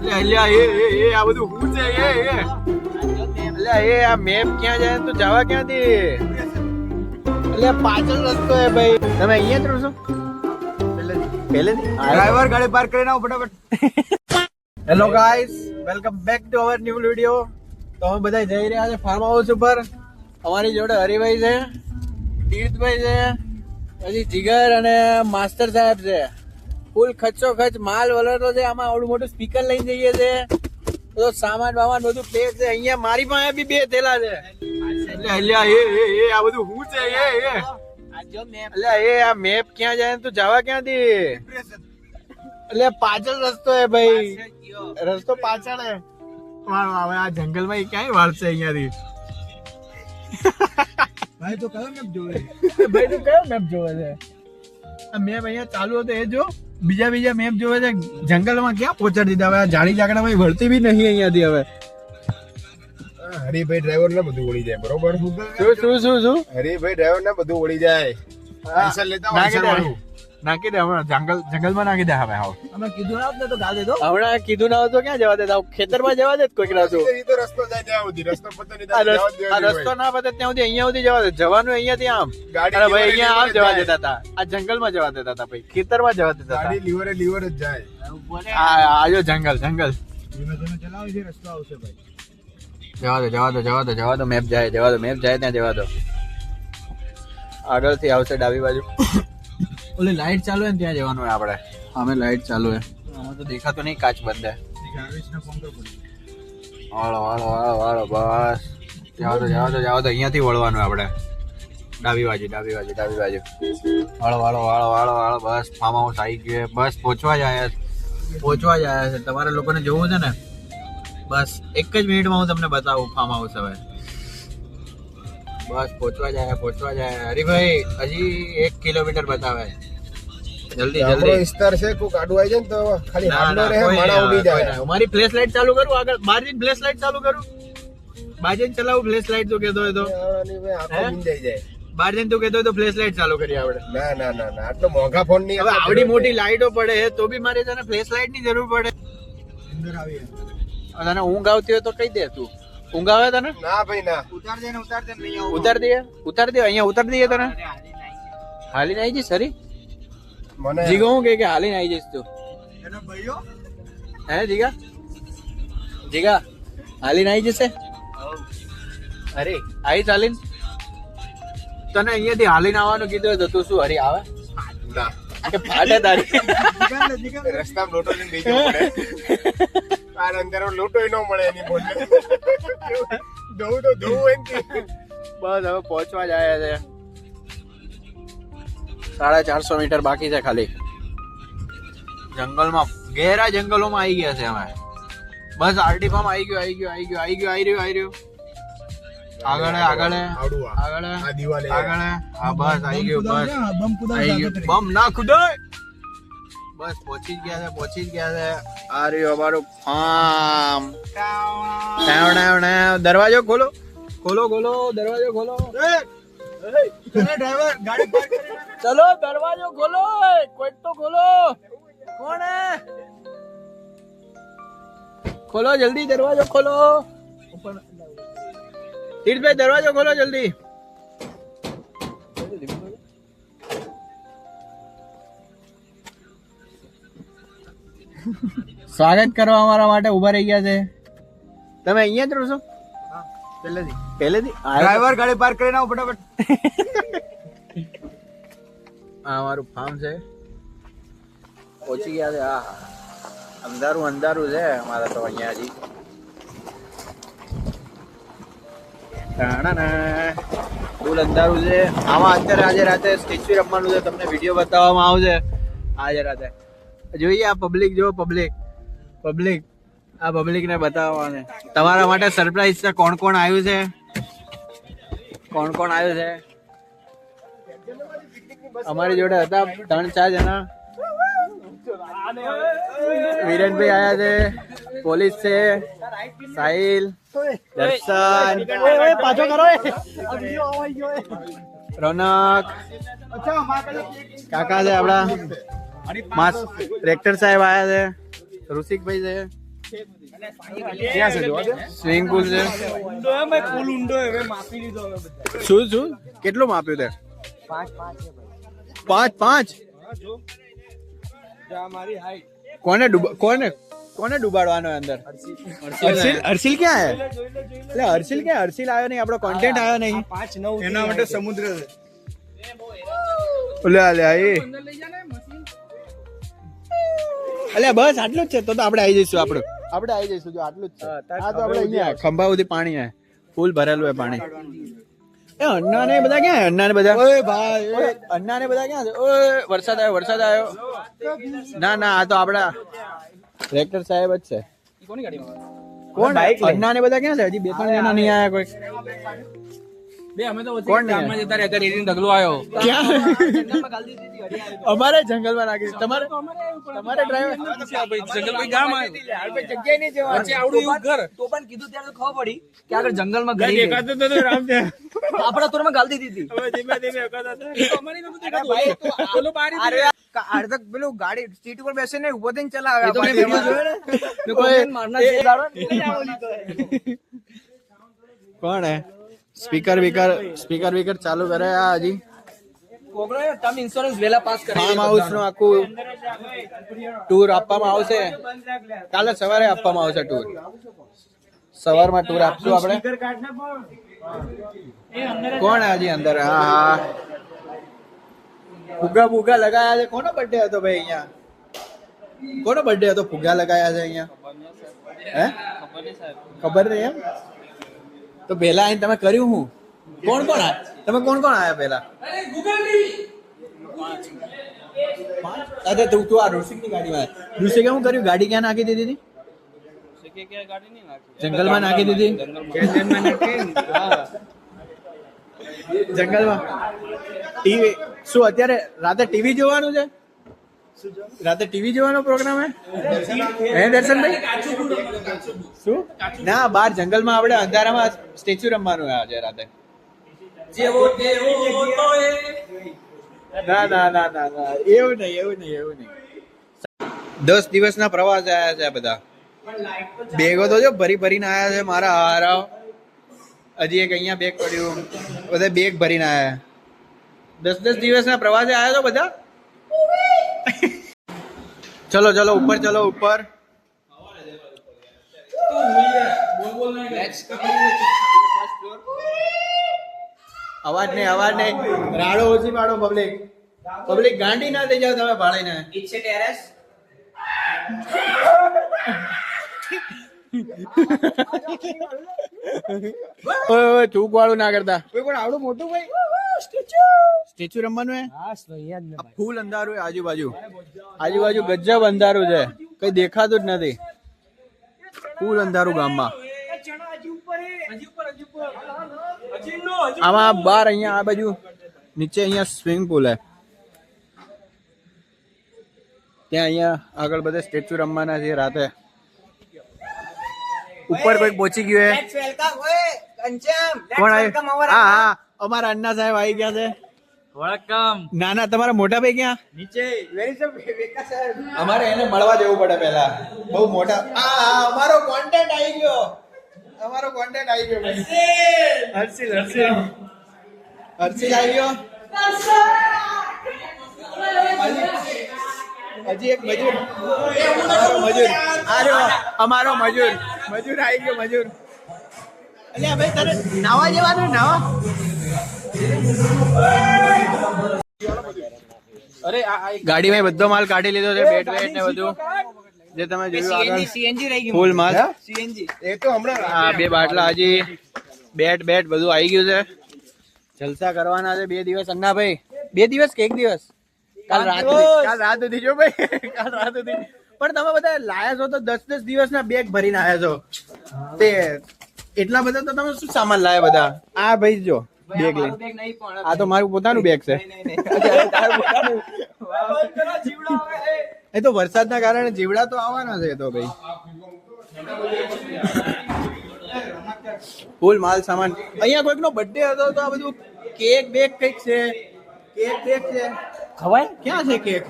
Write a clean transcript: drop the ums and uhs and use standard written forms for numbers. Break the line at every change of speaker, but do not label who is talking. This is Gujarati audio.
આ બધું શું છે આ મેપ ક્યાં જાય તું જવા ક્યાંથી પાછળ રસ્તો હે ભાઈ તમે અહીંયા જ રહો છો પહેલેથી ડ્રાઈવર ગાડી પાર્ક કરીને આવો ફટાફટ hello guys welcome back to our new video તો અમે બધા જઈ રહ્યા છે ફાર્મ હાઉસ ઉપર અમારી જોડે હરિભાઈ છે તીર્થભાઈ છે પછી જીગર અને માસ્ટર સાહેબ છે ફૂલ ખચ્ચો ખચ માલ વલરતો છે આમાં આવડું મોટું સ્પીકર લઈને જઈએ છે તો સામાન બામાન બધું પેક છે અહીંયા મારી પાસે બી 2 થેલા છે આ બધું શું છે આ મેપ ક્યાં જાય તું જવા ક્યાંથી પાછળ રસ્તો હે ભાઈ રસ્તો પાછળ હે હવે આ જંગલ માં ક્યાંય વાળશે અહીંયાથી ભાઈ તો કયો મેપ જોવે છે આ મેપ અહીંયા ચાલુ હતો એ જો બીજા મેપ જોવે છે જંગલમાં ક્યાં પહોંચાડી દીધા હવે જાડી જાકડામાં વળતી બી નહીં અહીંયાથી હવે
હરિભાઈ ડ્રાઈવર ને બધું ઓળી જાય બરોબર
શું
હરિભાઈ ડ્રાઈવર ને બધું ઓળી જાય
નાખી દે હમણાં જંગલમાં નાખી દે હવે
અમે કીધું ના હોત ને તો ગાળ દેતો
હમણાં કીધું ના હોત તો ક્યાં જવા દેતા ખેતરમાં જવા દે કોઈક ના
તો રસ્તો જાય ત્યાં સુધી રસ્તો પતો નહીં
આ રસ્તો ના પતે ત્યાં સુધી અહીંયા સુધી જવા દે જવાનું અહીંયાથી આમ અરે ભાઈ અહીંયા આમ જવા દેતા હતા આ જંગલમાં જવા દેતા હતા ભાઈ ખેતરમાં જવા દેતા હતા
ગાડી લીવર જ જાય
આજો જંગલ
ધીમે ચલાવો છે રસ્તો આવશે ભાઈ
જવા દો મેપ જાય ત્યાં જવા દો આગળથી આવશે ડાબી બાજુ ઓલી લાઈટ ચાલુ હે ને ત્યાં જવાનું હોય આપણે અમે લાઈટ ચાલુ હે આમાં તો દેખાતો નહીં કાચ બંધ હે વાળો બસ જવા દો અહીંયાથી વળવાનું આપણે ડાબી બાજુ વાળો બસ ફાર્મ હાઉસ આવી ગયું બસ પહોંચવા જ આવ્યા છે તમારે લોકોને જોવું છે ને બસ એક જ મિનિટમાં હું તમને બતાવું ફાર્મ હાઉસ હવે બસ પહોંચવા જાય હરીભાઈ હજી 1 કિલોમીટર બતાવે જલ્દી
વિસ્તાર છે કોઈ ગાડું આવી જાય ને તો ખાલી હાલનો રહે માણા ઉડી જાય
અમારી ફ્લેશ લાઈટ ચાલુ કરું આગળ બહાર જઈને ફ્લેશ લાઈટ ચાલુ કરું બહાર જઈને ચલાવું ફ્લેશ લાઈટ તો કહેતો હોય તો
આખો બિંદાઈ જાય
બહાર જઈને તું કહેતો હોય તો ફ્લેશ લાઈટ ચાલુ કરીએ આપણે
ના આટલો મોંઘા ફોન ની
હવે આવડી મોટી લાઈટો પડે તો બી મારે તને ફ્લેશ લાઈટ ની જરૂર પડે
અંદર આવી
તને ઊંઘ આવતી હોય તો કહી દે તું ઊંઘ આવે તને
ના ભાઈ ના
ઉતાર દે અહીંયા ઉતાર દઈએ તને હાલીને આવી જઈશ સરી
મને
જીગો હું કે હાલીને આવી જઈશ તું હે જીગા હાલીને આવી જશે અરે આવી ચાલીને તને અહીંયાથી હાલીને આવવાનું કીધું હોય તો તું શું હરી આવે
ના
કે ફાટે તારી
રસ્તામાં લોટો લઈને બેસી પડે આ અંદર લોટો ન મળે એની બોલ ધોવું
બસ હવે પહોંચવા જ આવ્યા છે 450 મીટર બાકી છે ખાલી જંગલમાં ગહેરા જંગલોમાં આવી ગયા છે અમે બસ આરટી ફાર્મ આવી રહ્યું આગળ હા બસ આવી ગયું બમ ના ખુદાય બસ પહોંચી જ ગયા છે આ રહ્યું અમારું ફાર્મ દરવાજો ખોલો દરવાજો ખોલો ડ્રાઈવર ગાડી પાર્ક કરી ચલો દરવાજો ખોલો કોઈ તો ખોલો કોણ હે ખોલો જલ્દી દરવાજો ખોલો તીર્થભાઈ દરવાજો ખોલો જલ્દી સ્વાગત કરવા અમારા માટે ઉભા રહી ગયા છે તમે અહીંયા જ રહો છો પહેલેથી
ડ્રાઈવર ગાડી પાર્ક કરીને આવો ફટાફટ
આ અમારું ફાર્મ છે પહોંચી ગયા છે હા અંધારું છે અમારે તો અહીંયા હજી ફૂલ અંધારું છે આમાં અત્યારે આજે રાતે સ્ટેચ્યુ રમવાનું છે તમને વિડીયો બતાવવામાં આવશે આજે રાતે જોઈએ આ પબ્લિક આ પબ્લિક ને બતાવવાનું તમારા માટે સરપ્રાઈઝ છે કોણ આવ્યું છે અમારી જોડે હતા 3-4 જણા વિરેનભાઈ આયા છે પોલીસ છે સાહિલ દર્શન પાછો કરો રોનક કાકા છે આપડા ટ્રેક્ટર સાહેબ આયા છે ઋષિકભાઈ છે
ક્યાં છે જોવા દે.
સ્વિમિંગ પુલ છે. શું કેટલું માપ્યું તે? 5 કોને ડુબાડવાનો અંદર? હર્ષિલ ક્યાં હે? એટલે હર્ષિલ આવ્યો નહીં, આપણો કોન્ટેન્ટ આવ્યો નહીં.
એના માટે સમુદ્ર છે.
અલ્યા બસ આટલું જ છે. તો આપણે આવી જઈશું. આપણે આવી જઈશું. જો આટલું જ છે. આ તો આપણે અહીંયા ખંભા સુધી પાણી હે, ફૂલ ભરેલું હે પાણી. એ અન્ના ને બધા ક્યાં? અન્ના ને બધા અન્ના ને બધા ક્યાં છે? ઓય વરસાદ આવ્યો. ના આ તો આપડા ટ્રેક્ટર સાહેબ જ છે. કોણ? અન્ના ને બધા ક્યાં છે? હજી 2-3 જણા નહીં આયા કોઈ. કોણ નહીં? ક્યાં? અમારે જંગલમાં નાખી. તમારે ડ્રાઈવર
તો પણ કીધું ત્યારે તો ખબર પડી કે આગળ જંગલમાં ઘર આપડા તોરમાં ગાલ દીધી હતી. પેલું ગાડી સીટ ઉપર બેસીને ઉભો થઈને ચલાવે.
કોણ હે? સ્પીકર વીકર ચાલુ કરે. આ હજી
ટર્મ ઇન્સ્યોરન્સ વેલા પાસ કરે.
ફાર્મ હાઉસ નું આખું ટૂર આપવામાં આવશે. કાલે સવારે આપવામાં આવશે ટૂર. સવારમાં ટૂર આપશું આપણે. કોણ હજી અંદર? હા ફુગ્ગા લગાયા છે. કોનો બર્થડે હતો ભાઈ અહીંયા? કોનો બર્થડે હતો? ફુગ્ગા લગાયા છે અહીંયા. હે ખબર નહીં એમ? તો પેલા આઈને તમે કર્યું હું? કોણ તમે કોણ આયા પેલા? અરે તું આ ઋષિકની ગાડીમાં. ઋષિકે શું કર્યું? ગાડી ક્યાં નાખી દીધી હતી? જંગલમાં નાખી દીધી. જંગલમાં ટીવી શું? અત્યારે રાતે ટીવી જોવાનું છે? રાતે ટીવી જોવાનો પ્રોગ્રામ હે દર્શનભાઈ? શું? ના, બહાર જંગલમાં આપણે અંધારામાં સ્ટેચ્યુ રમવાનું હે આજે રાતે. ના એવું નહીં. 10 દિવસના પ્રવાસ આયા છે બધા. બેગો તો જો ભરીને આયા છે મારા હારાઓ. હજી એક અહીંયા બેગ પડ્યું. બધા બેગ ભરીને આયા. 10 દિવસના પ્રવાસે આયા તો બધા. ચલો ઉપર. અવાજ નહીં. રાડો ઓછી પાડો. પબ્લિક ગાંડી ના થઈ જાવ તમે ભાળીને.
ટેરેસ
ઓય થૂક વાળું ના કરતા. કોઈ પણ આવડું મોટું ભાઈ સ્ટેચ્યુ રમવાનું હે. ફૂલ અંધારું હે. આજુબાજુ ગજબ અંધારું છે. કઈ દેખાતું જ નથી. ફૂલ અંધારું ગામમાં. આમાં બાર અહીંયા આ બાજુ નીચે અહીંયા સ્વિમિંગ પુલ હે. ત્યાં અહીંયા આગળ બધે સ્ટેચ્યુ રમવાના છે રાતે. ઉપર કોઈ પહોંચી ગયું હે. કોણ આવ્યું? હા અમારા અન્ના સાહેબ આવી ગયા છે. ના તમારા મોટા ભાઈ ક્યાં? નીચે. અમારે એને મળવા જવું પડે પેલા. બહુ મોટા. અમારો કોન્ટેન્ટ આવી ગયો. હર્ષિલ આવી ગયો. હજી એક મજૂર. અમારો મજૂર આવી ગયો. અલ્યા ભાઈ તારે નાવા જવાનું? ગાડીમાં બધો માલ કાઢી લીધો છે. બેટ ને બધું જે તમે જોયું આગળ. ફૂલ માલ.
એ તો હમણાં
2 બાટલા હજી બેટ બધું આવી ગયું છે. જલસા કરવાના છે 2 દિવસ. અન્ના ભાઈ 2 દિવસ કે 1 દિવસ? કાલ રાત સુધી જો ભાઈ. પણ તમે બધા લાયા છો તો 10 દિવસના બેગ ભરીને આવ્યા છો. તે એટલા બધા તો તમે શું સામાન લાયા બધા? આ ભાઈ જો બેગ લઈ. આ તો મારું પોતાનું બેગ છે. એ તો વરસાદના કારણે જીવડા તો આવવાના છે. તો ભાઈ ફૂલ માલ સામાન. અહીંયા કોઈકનો બર્થડે હતો તો આ બધું કેક બેક કઈક છે. ખવાય? ક્યાં છે કેક?